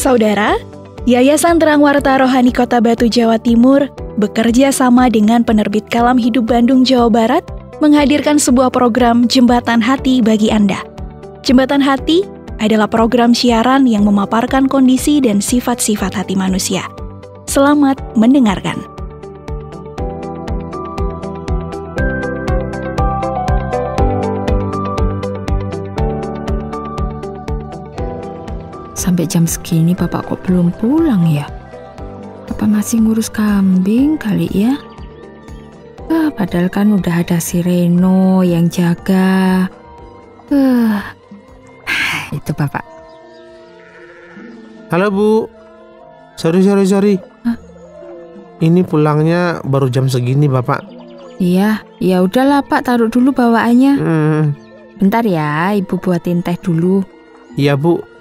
Saudara, Yayasan Terang Warta Rohani Kota Batu, Jawa Timur bekerja sama dengan penerbit Kalam Hidup Bandung, Jawa Barat menghadirkan sebuah program Jembatan Hati bagi Anda. Jembatan Hati adalah program siaran yang memaparkan kondisi dan sifat-sifat hati manusia. Selamat mendengarkan. Sampai jam segini Bapak kok belum pulang ya? Apa masih ngurus kambing kali ya? Padahal kan udah ada si Reno yang jaga. Itu Bapak. Halo Bu. Sorry. Hah? Ini pulangnya baru jam segini Bapak. Iya, ya udahlah Pak, taruh dulu bawaannya. Bentar ya, Ibu buatin teh dulu. Iya Bu.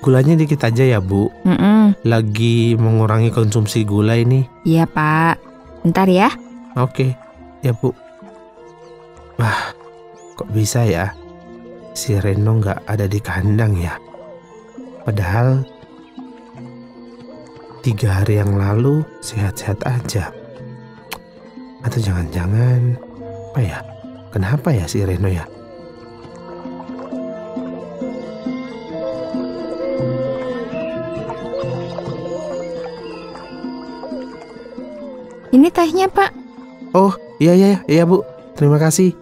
Gulanya dikit aja ya Bu. Lagi mengurangi konsumsi gula ini. Iya Pak, bentar ya. Oke, ya Bu. Wah, kok bisa ya si Reno nggak ada di kandang ya? Padahal 3 hari yang lalu sehat-sehat aja. Atau jangan-jangan apa ya? Kenapa ya si Reno ya? Ini tehnya Pak. Oh, iya Bu. Terima kasih.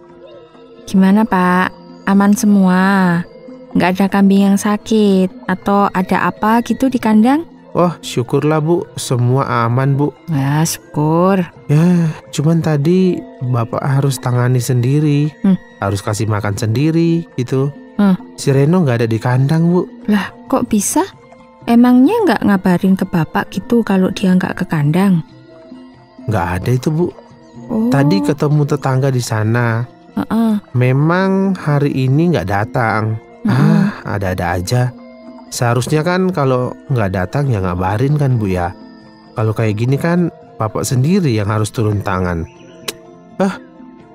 Gimana Pak? Aman semua? Nggak ada kambing yang sakit? Atau ada apa gitu di kandang? Oh, syukurlah Bu. Semua aman Bu. Ya, syukur. Ya, cuman tadi Bapak harus tangani sendiri. Harus kasih makan sendiri gitu. Si Reno nggak ada di kandang Bu. Lah, kok bisa? Emangnya nggak ngabarin ke Bapak gitu kalau dia nggak ke kandang? Nggak ada itu Bu. Oh. Tadi ketemu tetangga di sana. Memang hari ini nggak datang. Ada-ada aja. Seharusnya kan kalau nggak datang ya ngabarin kan Bu ya. Kalau kayak gini kan Bapak sendiri yang harus turun tangan.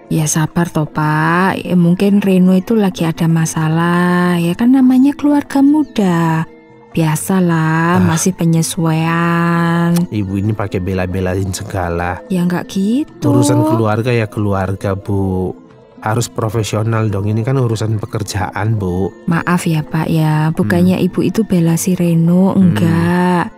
Ya sabar toh Pak. Mungkin Reno itu lagi ada masalah. Ya kan namanya keluarga muda. Biasalah, masih penyesuaian. Ibu ini pakai bela-belain segala. Ya nggak gitu. Urusan keluarga ya keluarga Bu. Harus profesional dong. Ini kan urusan pekerjaan Bu. Maaf ya Pak ya, bukannya Ibu itu bela si Reno, enggak.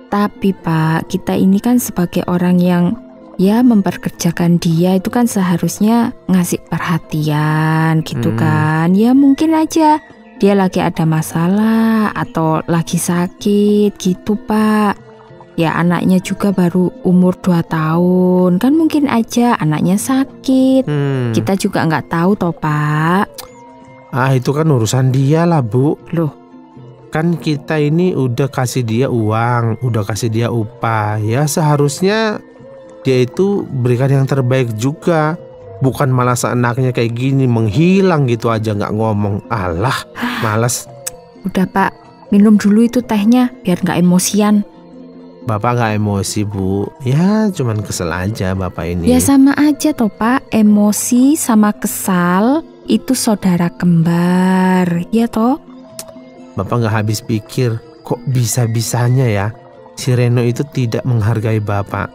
Tapi Pak, kita ini kan sebagai orang yang ya memperkerjakan dia itu kan seharusnya ngasih perhatian gitu kan. Ya mungkin aja dia lagi ada masalah atau lagi sakit gitu Pak. Ya anaknya juga baru umur 2 tahun. Kan mungkin aja anaknya sakit. Kita juga nggak tahu toh Pak. Itu kan urusan dia lah Bu. Loh, kan kita ini udah kasih dia uang, udah kasih dia upah. Ya seharusnya dia itu berikan yang terbaik juga. Bukan malah seenaknya kayak gini menghilang gitu aja nggak ngomong. Alah, malas. Udah Pak, minum dulu itu tehnya biar nggak emosian. Bapak nggak emosi Bu. Ya cuman kesel aja Bapak ini. Ya sama aja toh Pak, emosi sama kesal itu saudara kembar, ya toh? Bapak nggak habis pikir kok bisa-bisanya ya si Reno itu tidak menghargai Bapak.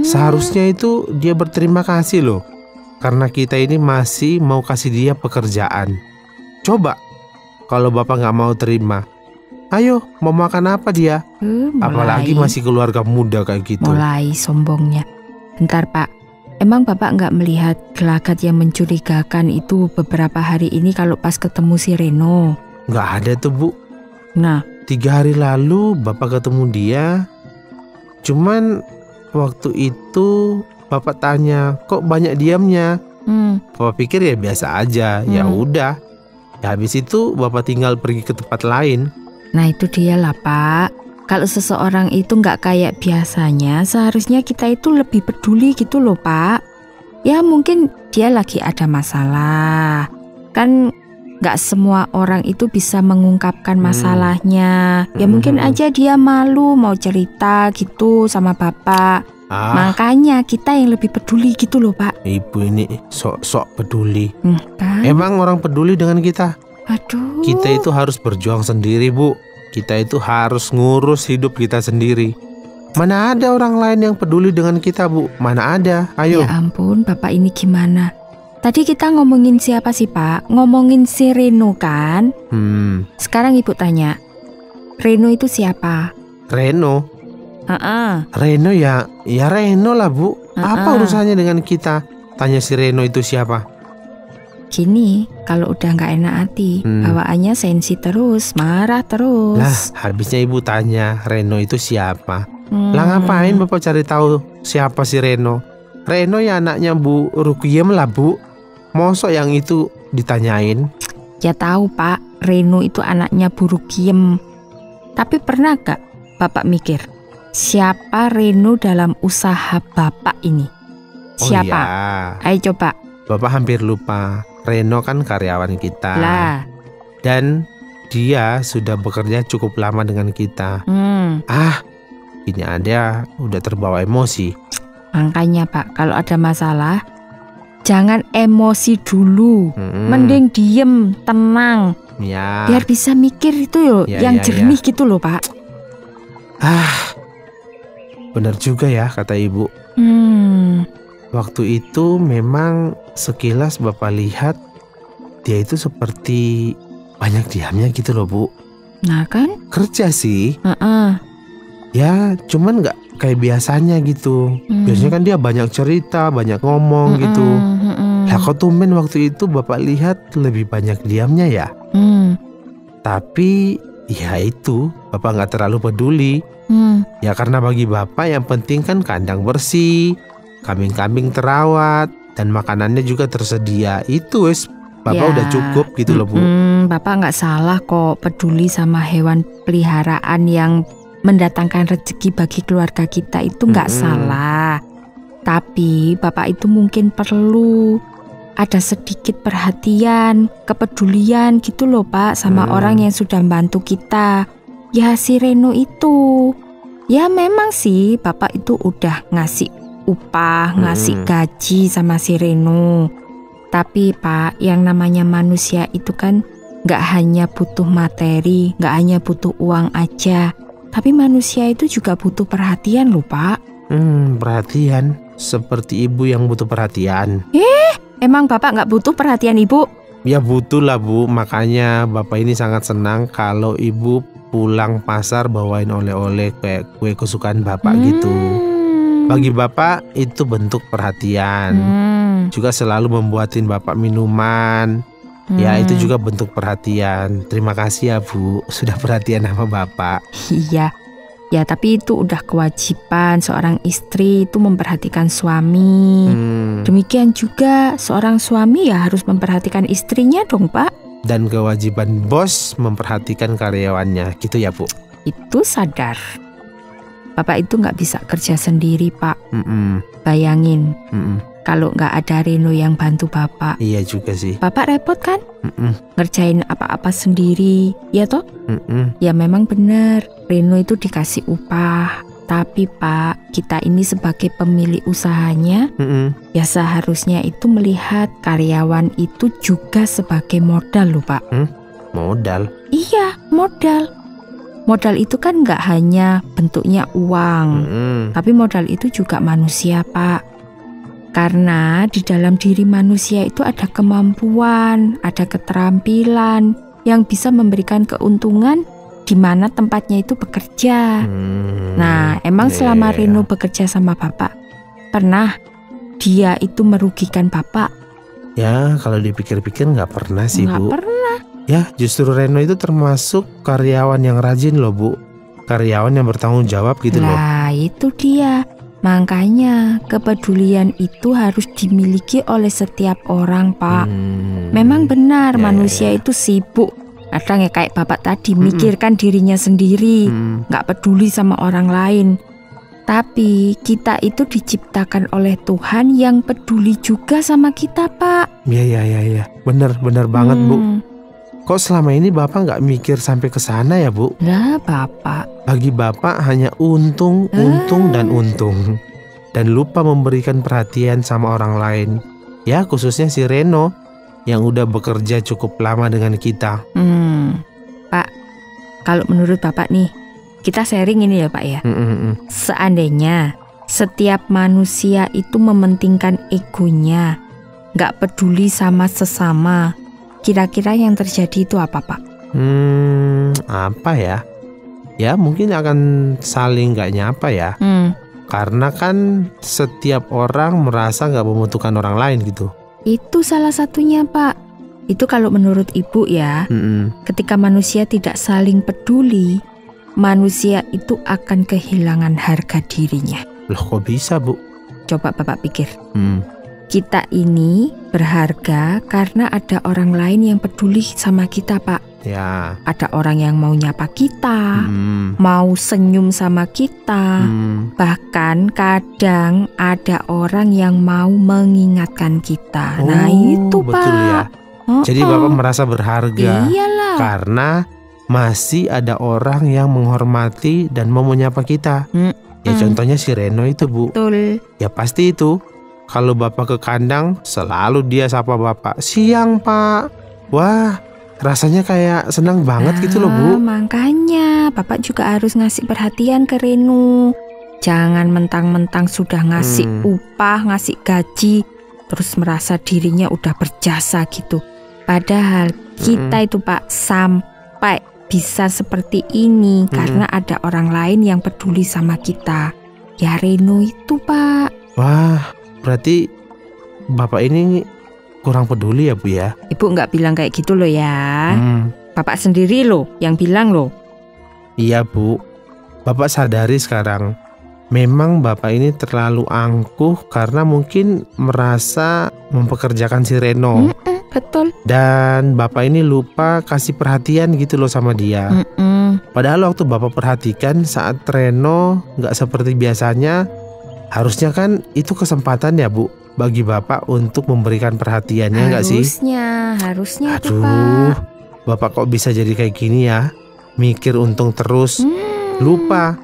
Seharusnya itu dia berterima kasih loh. Karena kita ini masih mau kasih dia pekerjaan. Coba kalau Bapak nggak mau terima, ayo mau makan apa dia? Apalagi masih keluarga muda kayak gitu. Mulai sombongnya. Bentar Pak, emang Bapak nggak melihat gelagat yang mencurigakan itu beberapa hari ini kalau pas ketemu si Reno? Nggak ada tuh Bu. Nah, 3 hari lalu Bapak ketemu dia. Cuman waktu itu Bapak tanya, kok banyak diamnya? Bapak pikir ya biasa aja. Ya udah. Ya habis itu Bapak tinggal pergi ke tempat lain. Nah itu dia lah Pak. Kalau seseorang itu nggak kayak biasanya, seharusnya kita itu lebih peduli gitu loh Pak. Ya mungkin dia lagi ada masalah. Kan nggak semua orang itu bisa mengungkapkan masalahnya. Ya mungkin aja dia malu mau cerita gitu sama Bapak. Makanya kita yang lebih peduli gitu loh Pak. Ibu ini sok-sok peduli. Kan? Emang orang peduli dengan kita? Aduh. Kita itu harus berjuang sendiri Bu. kita itu harus ngurus hidup kita sendiri. Mana ada orang lain yang peduli dengan kita, Bu? Mana ada? Ayo. Ya ampun, Bapak ini gimana? Tadi kita ngomongin siapa sih, Pak? Ngomongin si Reno kan? Sekarang Ibu tanya, Reno itu siapa? Reno? Reno ya Reno lah, Bu. Apa urusannya dengan kita? Tanya si Reno itu siapa? Gini, kalau udah nggak enak hati, bawaannya sensi terus, marah terus. Lah, habisnya Ibu tanya Reno itu siapa? Lah ngapain Bapak cari tahu siapa si Reno? Reno ya anaknya Bu Rukiem lah, Bu. Mosok yang itu ditanyain? Ya tahu, Pak, Reno itu anaknya Bu Rukiem. Tapi pernah gak Bapak mikir siapa Reno dalam usaha Bapak ini? Siapa? Oh iya. Ayo coba. Bapak hampir lupa. Reno kan karyawan kita. Lah. Dan dia sudah bekerja cukup lama dengan kita. Ini ada udah terbawa emosi. Makanya Pak, kalau ada masalah jangan emosi dulu. Mending diem, tenang. Ya. Biar bisa mikir itu yang jernih gitu loh, Pak. Benar juga ya kata Ibu. Waktu itu memang sekilas Bapak lihat dia itu seperti banyak diamnya gitu loh, Bu. Nah kan? Kerja sih. Ya cuman gak kayak biasanya gitu. Biasanya kan dia banyak cerita, banyak ngomong gitu. Lah kok tumben waktu itu Bapak lihat lebih banyak diamnya ya? Tapi ya itu Bapak gak terlalu peduli. Ya karena bagi Bapak yang penting kan kandang bersih, kambing-kambing terawat, dan makanannya juga tersedia. Itu wes Bapak udah cukup gitu loh, Bu. Bapak gak salah kok peduli sama hewan peliharaan yang mendatangkan rezeki bagi keluarga kita, itu gak salah. Tapi Bapak itu mungkin perlu ada sedikit perhatian, kepedulian gitu loh, Pak, sama orang yang sudah membantu kita. Ya si Reno itu. Ya memang sih Bapak itu udah ngasih upah, ngasih gaji sama si Reno. Tapi Pak, yang namanya manusia itu kan gak hanya butuh materi, gak hanya butuh uang aja. Tapi manusia itu juga butuh perhatian loh, Pak. Perhatian? Seperti Ibu yang butuh perhatian. Emang Bapak gak butuh perhatian Ibu? Ya butuh lah, Bu. Makanya Bapak ini sangat senang kalau Ibu pulang pasar bawain oleh-oleh kayak kue kesukaan Bapak gitu. Bagi Bapak itu bentuk perhatian. Juga selalu membuatin Bapak minuman. Ya itu juga bentuk perhatian. Terima kasih ya, Bu, sudah perhatian sama Bapak. Iya. Ya tapi itu udah kewajiban seorang istri itu memperhatikan suami. Demikian juga seorang suami ya harus memperhatikan istrinya dong, Pak. Dan kewajiban bos memperhatikan karyawannya, gitu ya, Bu? Itu sadar. Bapak itu gak bisa kerja sendiri, Pak. Bayangin, kalau gak ada Reno yang bantu Bapak. Iya juga sih. Bapak repot kan? Ngerjain apa-apa sendiri, ya toh? Ya memang benar, Reno itu dikasih upah. Tapi Pak, kita ini sebagai pemilik usahanya, ya seharusnya itu melihat karyawan itu juga sebagai modal loh, Pak. Modal? Iya, modal. Modal itu kan gak hanya bentuknya uang, tapi modal itu juga manusia, Pak. Karena di dalam diri manusia itu ada kemampuan, ada keterampilan yang bisa memberikan keuntungan di mana tempatnya itu bekerja. Nah, emang selama Reno bekerja sama Bapak, pernah dia itu merugikan Bapak? Ya, kalau dipikir-pikir nggak pernah sih, Bu. Nggak pernah. Ya, justru Reno itu termasuk karyawan yang rajin loh, Bu. Karyawan yang bertanggung jawab gitu loh. Nah, itu dia. Makanya kepedulian itu harus dimiliki oleh setiap orang, Pak. Memang benar manusia itu sibuk. Kadang ya kayak Bapak tadi mikirkan dirinya sendiri, gak peduli sama orang lain. Tapi kita itu diciptakan oleh Tuhan yang peduli juga sama kita, Pak. Iya. Bener banget, Bu. Kok selama ini Bapak gak mikir sampai ke sana ya, Bu? Lah, Bapak. Bagi Bapak hanya untung, dan untung. Dan lupa memberikan perhatian sama orang lain. Ya, khususnya si Reno yang udah bekerja cukup lama dengan kita. Pak, kalau menurut Bapak nih, kita sharing ini ya Pak ya. Seandainya setiap manusia itu mementingkan egonya, nggak peduli sama sesama, kira-kira yang terjadi itu apa Pak? Apa ya? Ya mungkin akan saling nggak nyapa ya. Karena kan setiap orang merasa nggak membutuhkan orang lain gitu. Itu salah satunya Pak. Itu kalau menurut Ibu ya, ketika manusia tidak saling peduli, manusia itu akan kehilangan harga dirinya. Loh kok bisa Bu? Coba Bapak pikir. Kita ini berharga karena ada orang lain yang peduli sama kita Pak. Ya. Ada orang yang mau nyapa kita, mau senyum sama kita, bahkan kadang ada orang yang mau mengingatkan kita. Nah itu betul Pak. Ya. Jadi Bapak merasa berharga. Iyalah. Karena masih ada orang yang menghormati dan mau menyapa kita. Ya contohnya si Reno itu Bu. Betul. Ya pasti itu. Kalau Bapak ke kandang selalu dia sapa Bapak, "Siang Pak." Wah, rasanya kayak senang banget gitu loh Bu. Makanya Bapak juga harus ngasih perhatian ke Reno. Jangan mentang-mentang sudah ngasih upah, ngasih gaji, terus merasa dirinya udah berjasa gitu. Padahal kita itu Pak sampai bisa seperti ini karena ada orang lain yang peduli sama kita. Ya Reno itu Pak. Wah, berarti Bapak ini kurang peduli ya Bu ya? Ibu nggak bilang kayak gitu loh ya. Bapak sendiri loh yang bilang loh. Iya Bu, Bapak sadari sekarang memang Bapak ini terlalu angkuh karena mungkin merasa mempekerjakan si Reno. Betul. Dan Bapak ini lupa kasih perhatian gitu loh sama dia. Padahal waktu Bapak perhatikan saat Reno nggak seperti biasanya, harusnya kan itu kesempatan ya Bu bagi Bapak untuk memberikan perhatiannya nggak sih? Harusnya itu Aduh, Pak. Bapak kok bisa jadi kayak gini ya? Mikir untung terus, lupa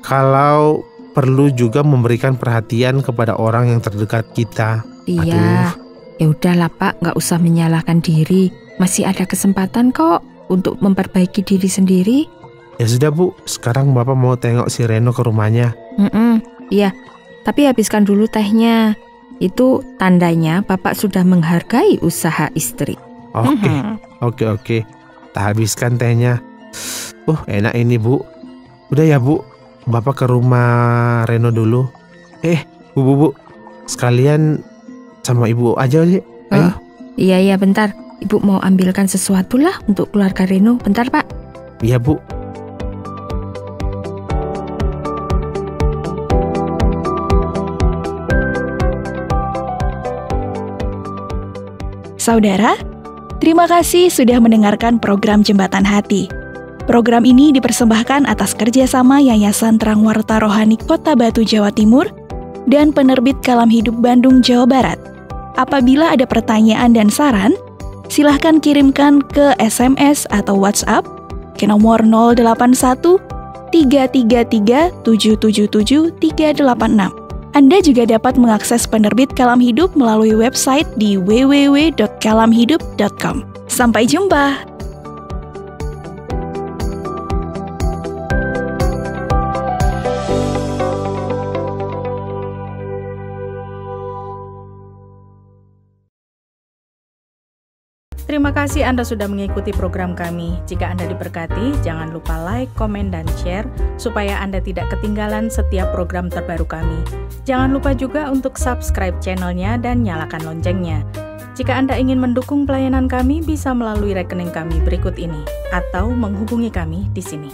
kalau perlu juga memberikan perhatian kepada orang yang terdekat kita. Iya. Ya udahlah Pak, nggak usah menyalahkan diri. Masih ada kesempatan kok untuk memperbaiki diri sendiri. Ya sudah Bu, sekarang Bapak mau tengok si Reno ke rumahnya. Iya, tapi habiskan dulu tehnya. Itu tandanya Bapak sudah menghargai usaha istri. Oke. Tak habiskan tehnya. Enak ini Bu. Udah ya Bu, Bapak ke rumah Reno dulu. Bu, sekalian sama Ibu aja aja. Ayo. Iya, bentar. Ibu mau ambilkan sesuatu lah untuk keluarga Reno. Bentar Pak. Iya Bu. Saudara, terima kasih sudah mendengarkan program Jembatan Hati. Program ini dipersembahkan atas kerjasama Yayasan Terang Warta Rohani Kota Batu, Jawa Timur, dan Penerbit Kalam Hidup Bandung, Jawa Barat. Apabila ada pertanyaan dan saran, silahkan kirimkan ke SMS atau WhatsApp ke nomor 081 333 777 386. Anda juga dapat mengakses Penerbit Kalam Hidup melalui website di www.kalamhidup.com. Sampai jumpa! Terima kasih Anda sudah mengikuti program kami. Jika Anda diberkati, jangan lupa like, komen, dan share supaya Anda tidak ketinggalan setiap program terbaru kami. Jangan lupa juga untuk subscribe channelnya dan nyalakan loncengnya. Jika Anda ingin mendukung pelayanan kami, bisa melalui rekening kami berikut ini atau menghubungi kami di sini.